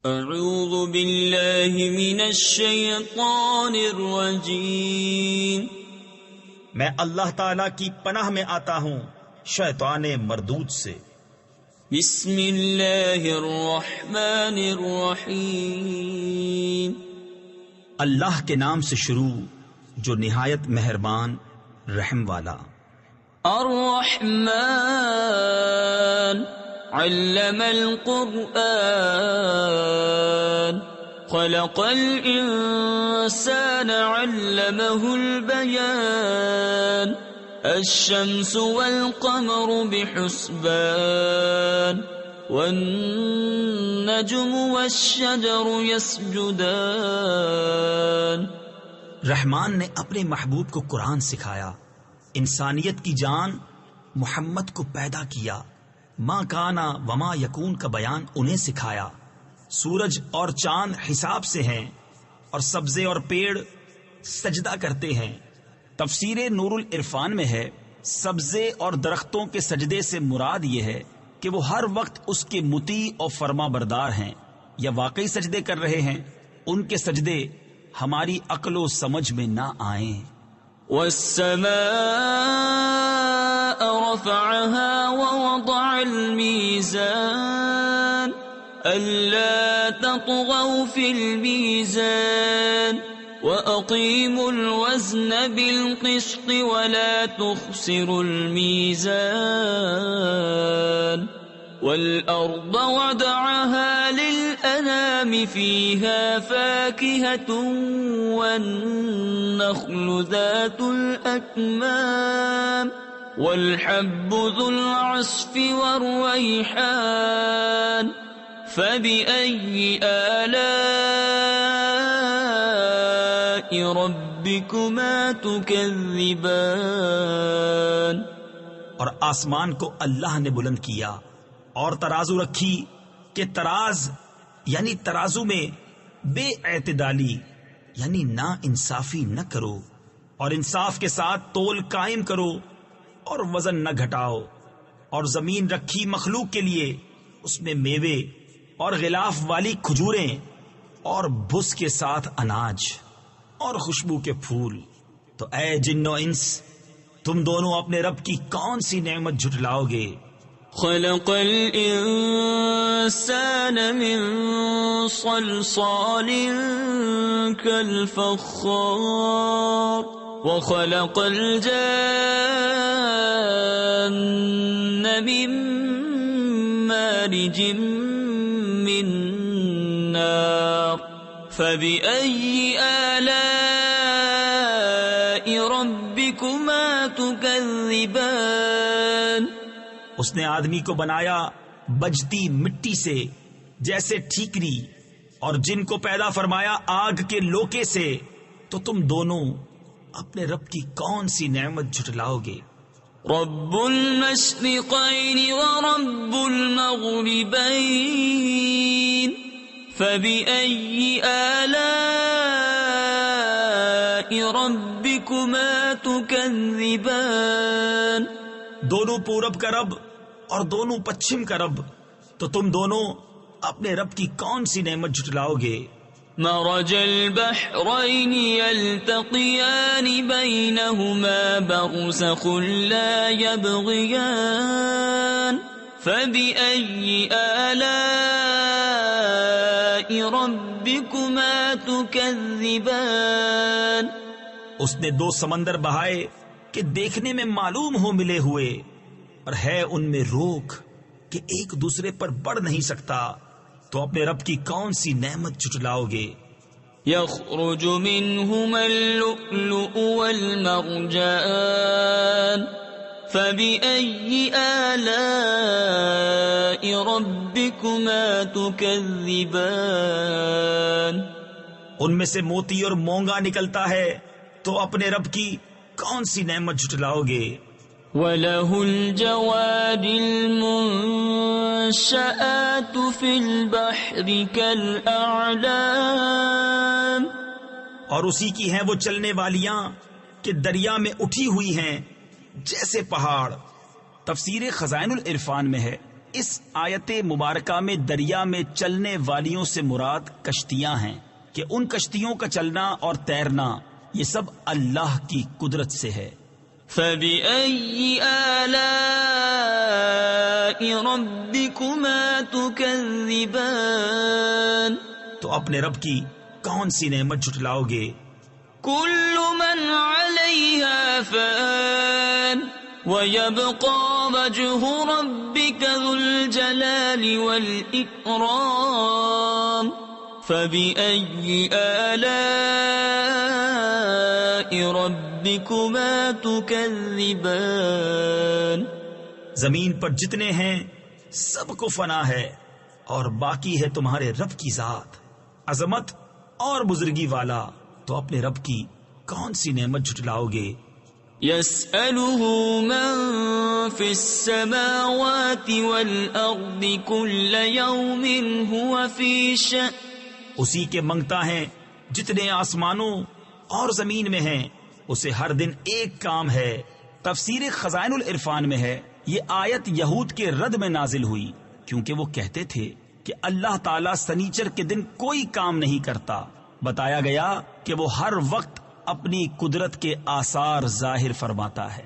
اعوذ باللہ من الشیطان الرجیم، میں اللہ تعالی کی پناہ میں آتا ہوں شیطان مردود سے۔ بسم اللہ الرحمن الرحیم، اللہ کے نام سے شروع جو نہایت مہربان رحم والا۔ الرحمن علم القرآن خلق الإنسان علمه البيان الشمس والقمر بحسبان والنجم والشجر يسجدان۔ رحمان نے اپنے محبوب کو قرآن سکھایا، انسانیت کی جان محمد کو پیدا کیا، ماں کانا وما یکون کا بیان انہیں سکھایا۔ سورج اور چاند حساب سے ہیں اور سبزے اور پیڑ سجدہ کرتے ہیں۔ تفسیر نور العرفان میں ہے، سبزے اور درختوں کے سجدے سے مراد یہ ہے کہ وہ ہر وقت اس کے مطیع اور فرما بردار ہیں یا واقعی سجدے کر رہے ہیں۔ ان کے سجدے ہماری عقل و سمجھ میں نہ آئیں۔ والسماء رفعها ووضع الميزان ألا تطغوا في الميزان وأقيموا الوزن بالقسط ولا تخسروا الميزان والأرض وضعها للأنام فيها فاكهة والنخل ذات الأكمام والحب ذو العصف والريحان فبأي آلاء ربكما تكذبان۔ اور آسمان کو اللہ نے بلند کیا اور ترازو رکھی کہ تراز یعنی ترازو میں بے اعتدالی یعنی نا انصافی نہ کرو، اور انصاف کے ساتھ تول قائم کرو اور وزن نہ گھٹاؤ۔ اور زمین رکھی مخلوق کے لیے، اس میں میوے اور غلاف والی کھجوریں اور بھس کے ساتھ اناج اور خوشبو کے پھول۔ تو اے جن و انس، تم دونوں اپنے رب کی کون سی نعمت جھٹلاؤ گے؟ خلق الإنسان من صلصال كالفخار وخلق الجان من مارج من نار فبأي آلاء ربكما تكذبان۔ اس نے آدمی کو بنایا بجتی مٹی سے جیسے ٹھیکری، اور جن کو پیدا فرمایا آگ کے لوکے سے، تو تم دونوں اپنے رب کی کون سی نعمت جھٹلاؤ گے؟ رب المشرقین ورب المغربین فبأي آلاء ربكما تكذبان۔ دونوں پورب کا رب اور دونوں پچھم کا رب، تو تم دونوں اپنے رب کی کون سی نعمت جھٹلاؤ گے؟ مرج البحرین یلتقیان بینہما برزخ لا یبغیان فبأي آلاء ربكما تكذبان۔ اس نے دو سمندر بہائے کہ دیکھنے میں معلوم ہو ملے ہوئے، اور ہے ان میں روک کہ ایک دوسرے پر بڑھ نہیں سکتا، تو اپنے رب کی کون سی نعمت جھٹلاؤ گے؟ یخرج منہما اللؤلؤ والمرجان فبأي آلاء ربكما تكذبان۔ ان میں سے موتی اور مونگا نکلتا ہے، تو اپنے رب کی کون سی نعمت جھٹلاؤ گے؟ وَلَهُ الْجَوَارِ الْمُنشَآتُ فِي الْبَحْرِ كَالْأَعْلَامِ، اور اسی کی ہیں وہ چلنے والیاں کہ دریا میں اٹھی ہوئی ہیں جیسے پہاڑ۔ تفسیر خزائن العرفان میں ہے، اس آیت مبارکہ میں دریا میں چلنے والیوں سے مراد کشتیاں ہیں کہ ان کشتیوں کا چلنا اور تیرنا یہ سب اللہ کی قدرت سے ہے۔ فَبِأَيِّ آلَاءِ رَبِّكُمَا تُكَذِّبَانِ تو اپنے رب کی کون سی نعمت جھٹلاؤ گے؟ كُلُّ مَنْ عَلَيْهَا فَانٍ وَيَبْقَى وَجْهُ رَبِّكَ ذُو الْجَلَالِ وَالْإِكْرَامِ فَبِأَيِّ آلَاءِ رَبِّكُمَا تُكَذِّبَانِ زمین پر جتنے ہیں سب کو فنا ہے اور باقی ہے تمہارے رب کی ذات عظمت اور بزرگی والا، تو اپنے رب کی کون سی نعمت جھٹلاؤ گے؟ يَسْأَلُهُ مَن فِي السَّمَاوَاتِ وَالْأَرْضِ كُلَّ يَوْمٍ هُوَ فِي شَأْنٍ اسی کے منگتا ہے جتنے آسمانوں اور زمین میں ہیں، اسے ہر دن ایک کام ہے۔ تفسیر خزائن العرفان میں ہے یہ آیت یہود کے رد میں نازل ہوئی کیونکہ وہ کہتے تھے کہ اللہ تعالیٰ سنیچر کے دن کوئی کام نہیں کرتا۔ بتایا گیا کہ وہ ہر وقت اپنی قدرت کے آثار ظاہر فرماتا ہے۔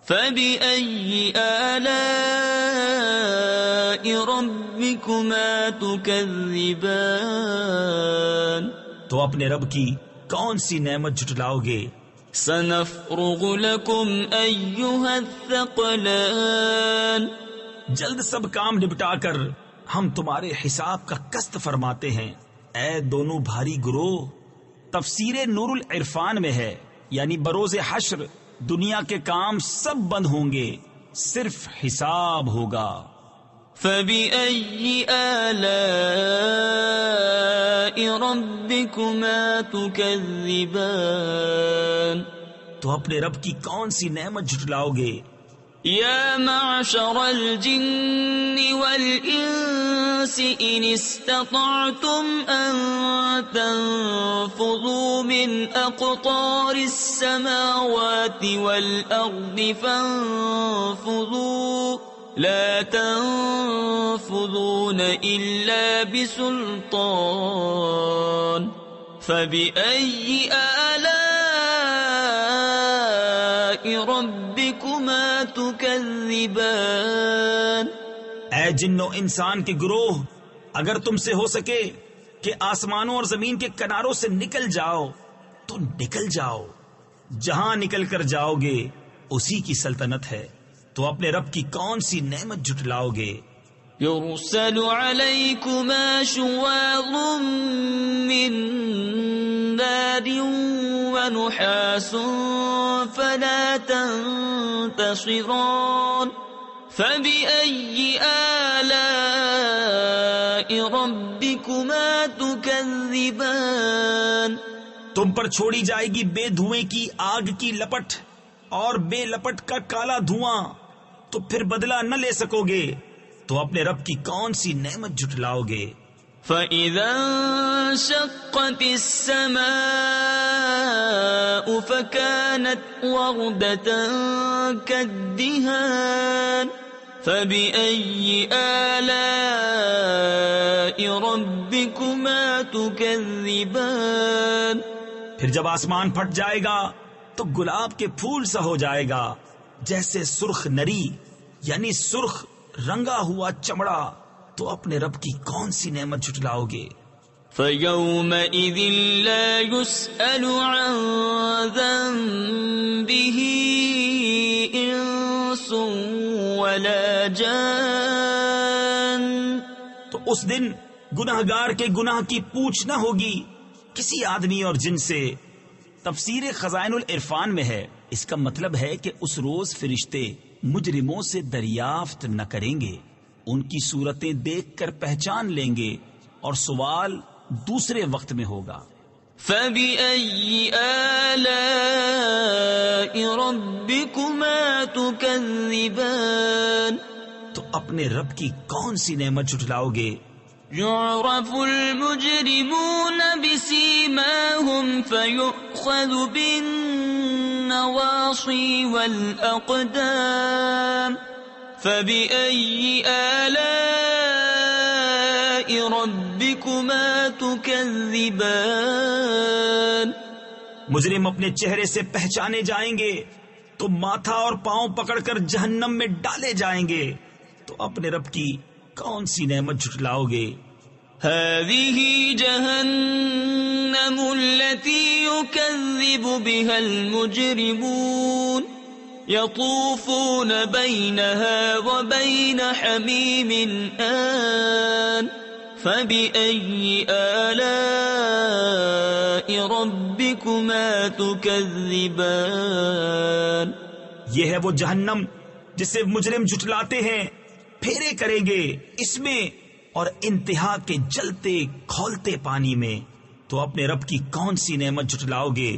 فَبِأَيِّ آلَاءِ رَبِّكُمَا تُكَذِّبَانِ تو اپنے رب کی کون سی نعمت جھٹلاؤ گے؟ سَنَفْرُغُ لَكُمْ أَيُّهَا الثَّقَلَانِ جلد سب کام نپٹا کر ہم تمہارے حساب کا قسط فرماتے ہیں، اے دونوں بھاری گروہ۔ تفسیر نور العرفان میں ہے یعنی بروز حشر دنیا کے کام سب بند ہوں گے، صرف حساب ہوگا۔ فَبِأَيِّ آلَاءِ رَبِّكُمَا تُكَذِّبَانِ تو اپنے رب کی کون سی نعمت جھٹلاؤ گے؟ يا معشر الجن والإنس إن استطعتم أن تنفذوا من أقطار السماوات والأرض فانفذوا لا تنفذون إلا بسلطان فبأي آلاء ربكما تكذبان اے جنو انسان کے گروہ، اگر تم سے ہو سکے کہ آسمانوں اور زمین کے کناروں سے نکل جاؤ تو نکل جاؤ، جہاں نکل کر جاؤ گے اسی کی سلطنت ہے، تو اپنے رب کی کون سی نعمت جھٹلاؤ گے؟ يرسل عليكما شواظ من نار ونحاس فلا تنتصران فبأي آلاء ربكما تكذبان تم پر چھوڑی جائے گی بے دھوئیں کی آگ کی لپٹ اور بے لپٹ کا کالا دھواں، تو پھر بدلہ نہ لے سکو گے، تو اپنے رب کی کون سی نعمت جھٹلاؤ گے؟ فَإِذَا انشَقَّتِ السَّمَاءُ فَكَانَتْ وَرْدَةً كَالدِّهَانِ فَبِأَيِّ آلَاءِ رَبِّكُمَا تُكَذِّبَانِ پھر جب آسمان پھٹ جائے گا تو گلاب کے پھول سا ہو جائے گا، جیسے سرخ نری یعنی سرخ رنگا ہوا چمڑا، تو اپنے رب کی کون سی نعمت جھٹلاؤ گے؟ فَيَوْمَئِذٍ لَا يُسْأَلُ عَنْ ذَنبِهِ إِنسٌ وَلَا جَانٌ تو اس دن گناہگار کے گناہ کی پوچھ نہ ہوگی کسی آدمی اور جن سے۔ تفسیر خزائن العرفان میں ہے، اس کا مطلب ہے کہ اس روز فرشتے مجرموں سے دریافت نہ کریں گے، ان کی صورتیں دیکھ کر پہچان لیں گے اور سوال دوسرے وقت میں ہوگا۔ فَبِأَيِّ آلَاءِ رَبِّكُمَا تُكَذِّبَانِ تو اپنے رب کی کون سی نعمت جھٹلاؤ گے؟ يُعْرَفُ الْمُجْرِمُونَ بِسِيمَاهُمْ فَيُؤْخَذُ بِالنَّوَاصِي وَالْأَقْدَامِ فبأي آلاء ربكما تكذبان مجرم اپنے چہرے سے پہچانے جائیں گے تو ماتھا اور پاؤں پکڑ کر جہنم میں ڈالے جائیں گے، تو اپنے رب کی کون سی نعمت جھٹلاؤ گے؟ هذه جهنم التي يكذب بها المجرمون يطوفون بينها وبين حميم آن فبأي آلاء ربكما تكذبان یہ ہے وہ جہنم جسے مجرم جھٹلاتے ہیں، پھیرے کریں گے اس میں اور انتہا کے جلتے کھولتے پانی میں، تو اپنے رب کی کون سی نعمت جھٹلاؤ گے؟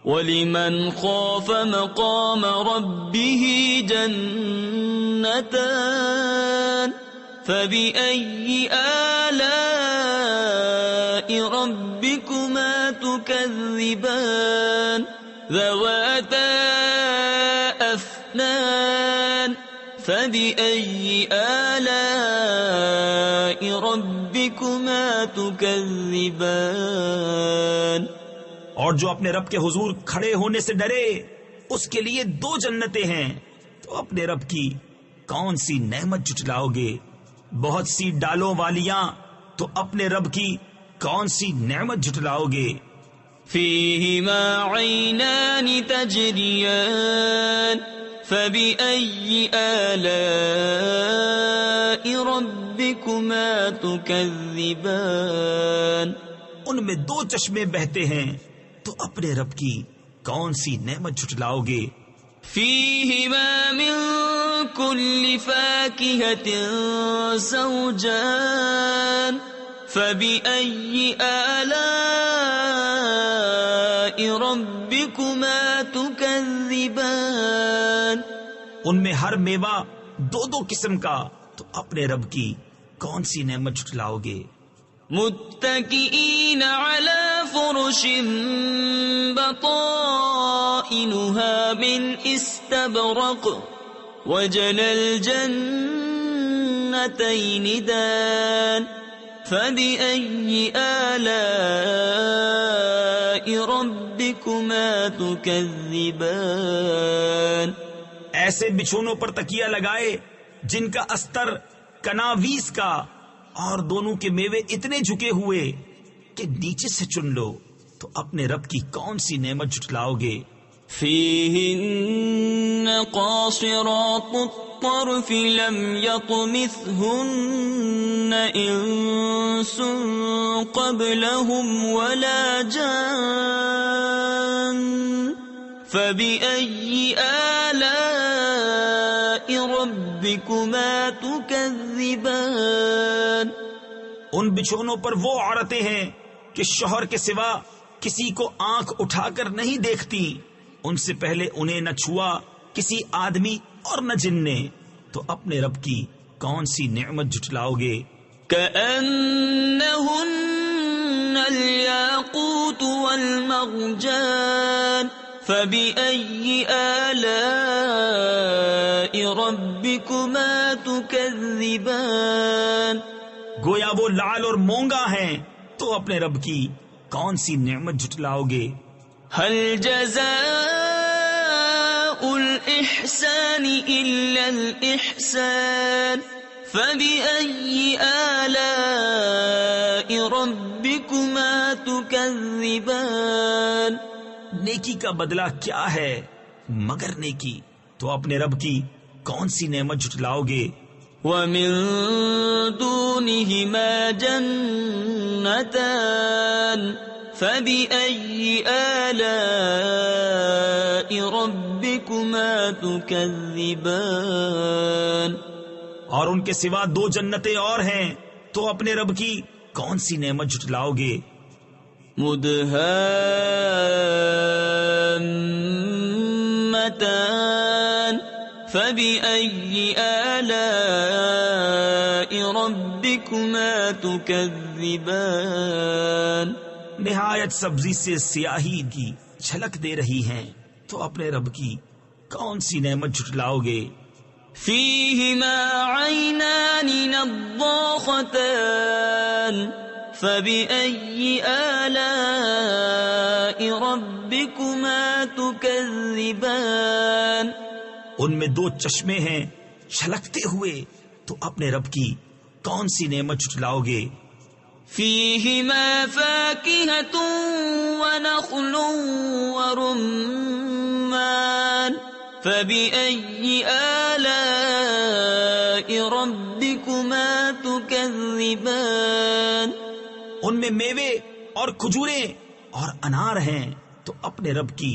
وَلِمَنْ خَافَ مَقَامَ رَبِّهِ جَنَّتَانِ فَبِأَيِّ آلَاءِ رَبِّكُمَا تُكَذِّبَانِ ذَوَاتَا أَفْنَانٍ فَبِأَيِّ آلَاءِ رَبِّكُمَا تُكَذِّبَانِ اور جو اپنے رب کے حضور کھڑے ہونے سے ڈرے اس کے لیے 2 جنتیں ہیں، تو اپنے رب کی کون سی نعمت جھٹلاؤ گے؟ بہت سی ڈالوں والیاں، تو اپنے رب کی کون سی نعمت جھٹلاؤ گے؟ فِيهِمَا عَيْنَانِ تَجْرِيَانِ فَبِأَيِّ آلَاءِ رَبِّكُمَا تُكَذِّبَانِ ان میں 2 چشمے بہتے ہیں، تو اپنے رب کی کون سی نعمت جھٹلاؤ گے؟ فِيهِمَا مِن كُلِّ فَاكِهَةٍ زَوْجَانِ فَبِأَيِّ آلَاءِ رَبِّكُمَا تُكَذِّبَانِ ان میں ہر میوہ 2 قسم کا، تو اپنے رب کی کون سی نعمت جھٹلاؤ گے؟ متكئين على فرش بطائنها من استبرق وجنى الجنتين دان فبأي آلاء ربكما تكذبان ایسے بچھونوں پر تکیہ لگائے جن کا استر کناویس کا، اور دونوں کے میوے اتنے جھکے ہوئے کہ نیچے سے چن لو، تو اپنے رب کی کون سی نعمت جھٹلاؤ گے؟ فِيهِنَّ قَاصِرَاتُ الطَّرْفِ لَمْ يَطْمِثْهُنَّ إِنسٌ قَبْلَهُمْ وَلَا جَانٌّ فَبِأَيِّ آلَاءِ رَبِّكُمَا تُكَذِّبَانِ ان بچھونوں پر وہ عورتیں ہیں کہ شوہر کے سوا کسی کو آنکھ اٹھا کر نہیں دیکھتی، ان سے پہلے انہیں نہ چھوا کسی آدمی اور نہ جن نے، تو اپنے رب کی کون سی نعمت جھٹلاؤ گے؟ كَأَنَّهُنَّ الْيَاقُوتُ وَالْمَرْجَانُ فَبِأَيِّ آلَاءِ رَبِّكُمَا تُكَذِّبَانِ گویا وہ لعل اور مونگا ہیں، تو اپنے رب کی کون سی نعمت جھٹلاؤ گے؟ هَلْ جَزَاءُ الْإِحْسَانِ إِلَّا الْإِحْسَانُ فَبِأَيِّ آلَاءِ رَبِّكُمَا تُكَذِّبَانِ نیکی کا بدلہ کیا ہے مگر نیکی، تو اپنے رب کی کون سی نعمت جھٹلاؤ گے؟ وَمِن دُونِهِمَا جَنَّتَانِ فَبِأَيِّ آلَاءِ رَبِّكُمَا تُكَذِّبَانِ اور ان کے سوا 2 جنتیں اور ہیں، تو اپنے رب کی کون سی نعمت جھٹلاؤ گے؟ مُدْهَامَّتَانِ فَبِأَيِّ آلَاءِ رَبِّكُمَا تُكَذِّبَانِ نہایت سبزی سے سیاہی کی جھلک دے رہی ہیں، تو اپنے رب کی کون سی نعمت جھٹلاؤ گے؟ فيهما عينان نضاختان فبأي آلاء ربكما تكذبان ان میں دو چشمے ہیں چھلکتے ہوئے، تو اپنے رب کی کون سی نعمت جھٹلاؤ گے؟ فيهما فاكهة ونخل ورمان فبأي آلاء ربكما تكذبان ان میں میوے اور کھجوریں اور انار ہیں، تو اپنے رب کی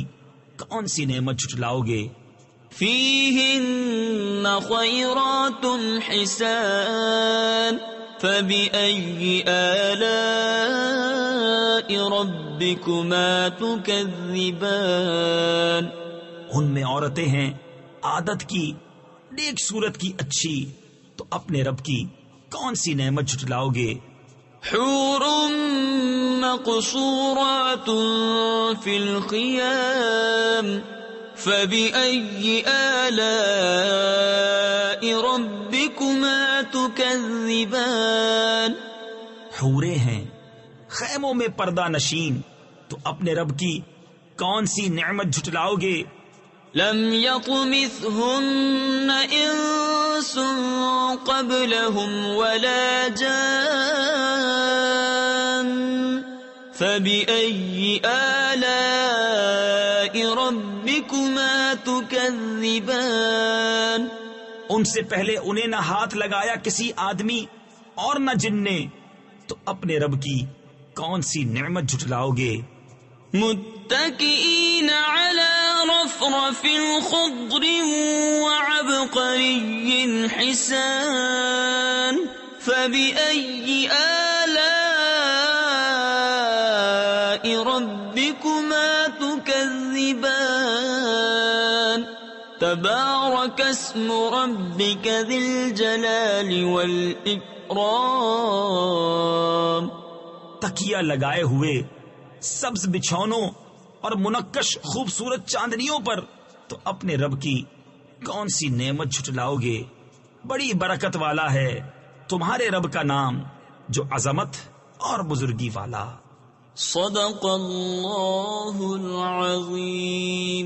کون سی نعمت جھٹلاؤ گے؟ فيهن خيرات حسان فبأي آلاء ربكما تكذبان ان میں عورتیں ہیں عادت کی، نیک صورت کی اچھی، تو اپنے رب کی کون سی نعمت جھٹلاؤ گے؟ حور مقصورات في الخيام فبأي آلاء ربكما تكذبان حوریں ہیں خیموں میں پردہ نشین، تو اپنے رب کی کون سی نعمت جھٹلاؤ گے؟ لم يطمثهن انس قبلهم ولا جان فبأي آلاء ربكما تكذبان ان سے پہلے انہیں نہ ہاتھ لگایا کسی آدمی اور نہ جن نے، تو اپنے رب کی کون سی نعمت جھٹلاؤ گے؟ متكئين على رفرف خضر وعبقري حسان فبأي آلاء ربكما تكذبان تبارك اسم ربك ذي الجلال والإكرام تکیہ لگائے ہوئے سبز بچھونوں اور منقش خوبصورت چاندنیوں پر، تو اپنے رب کی کون سی نعمت جھٹلاؤ گے؟ بڑی برکت والا ہے تمہارے رب کا نام، جو عظمت اور بزرگی والا۔ صدق اللہ العظیم۔